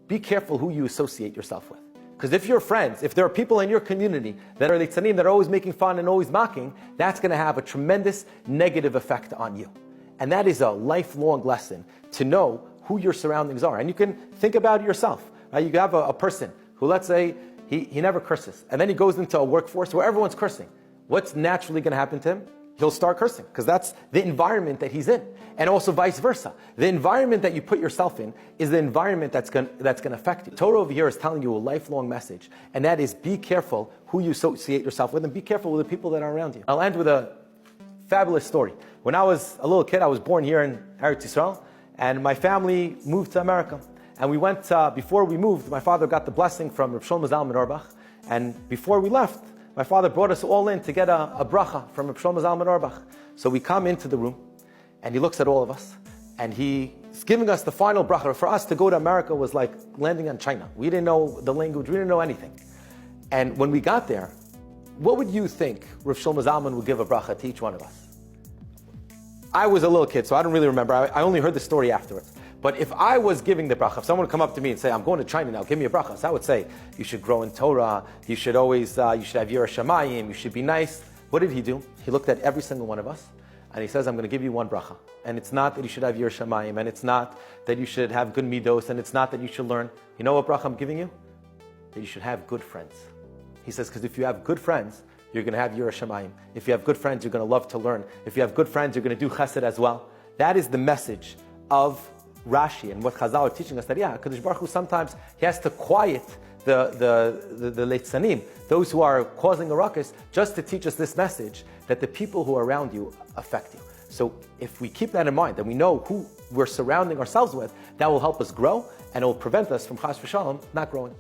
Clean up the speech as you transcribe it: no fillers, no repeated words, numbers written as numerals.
be careful who you associate yourself with. Because if you're friends, if there are people in your community that are Litzanim, that are always making fun and always mocking, that's going to have a tremendous negative effect on you. And that is a lifelong lesson to know who your surroundings are. And you can think about it yourself. Right? You have a person who, let's say, he never curses. And then he goes into a workforce where everyone's cursing. What's naturally going to happen to him? He'll start cursing, because that's the environment that he's in. And also vice versa. The environment that you put yourself in is the environment that's going to affect you. Torah over here is telling you a lifelong message, and that is be careful who you associate yourself with, and be careful with the people that are around you. I'll end with a fabulous story. When I was a little kid, I was born here in Eretz Yisrael, and my family moved to America. And we went, before we moved, my father got the blessing from Rav Shlomo Zalman Auerbach, and before we left, my father brought us all in to get a bracha from Rav Shlomo Zalman Auerbach. So we come into the room, and he looks at all of us, and he's giving us the final bracha. For us to go to America was like landing on China. We didn't know the language, we didn't know anything. And when we got there, what would you think Rav Shlomo Zalman would give a bracha to each one of us? I was a little kid, so I don't really remember. I only heard the story afterwards. But if I was giving the bracha, if someone would come up to me and say, I'm going to China now, give me a bracha, so I would say, you should grow in Torah, you should always, you should have Yirah Shamayim, you should be nice. What did he do? He looked at every single one of us, and he says, I'm going to give you one bracha. And it's not that you should have Yirah Shamayim, and it's not that you should have good midos, and it's not that you should learn. You know what bracha I'm giving you? That you should have good friends. He says, because if you have good friends, you're going to have Yirah Shamayim. If you have good friends, you're going to love to learn. If you have good friends, you're going to do chesed as well. That is the message of Rashi and what Chazal are teaching us, that Kadosh Baruch Hu sometimes he has to quiet the Leitzanim, those who are causing a ruckus, just to teach us this message that the people who are around you affect you. So if we keep that in mind, and we know who we're surrounding ourselves with, that will help us grow, and it will prevent us from Chas v'Shalom not growing.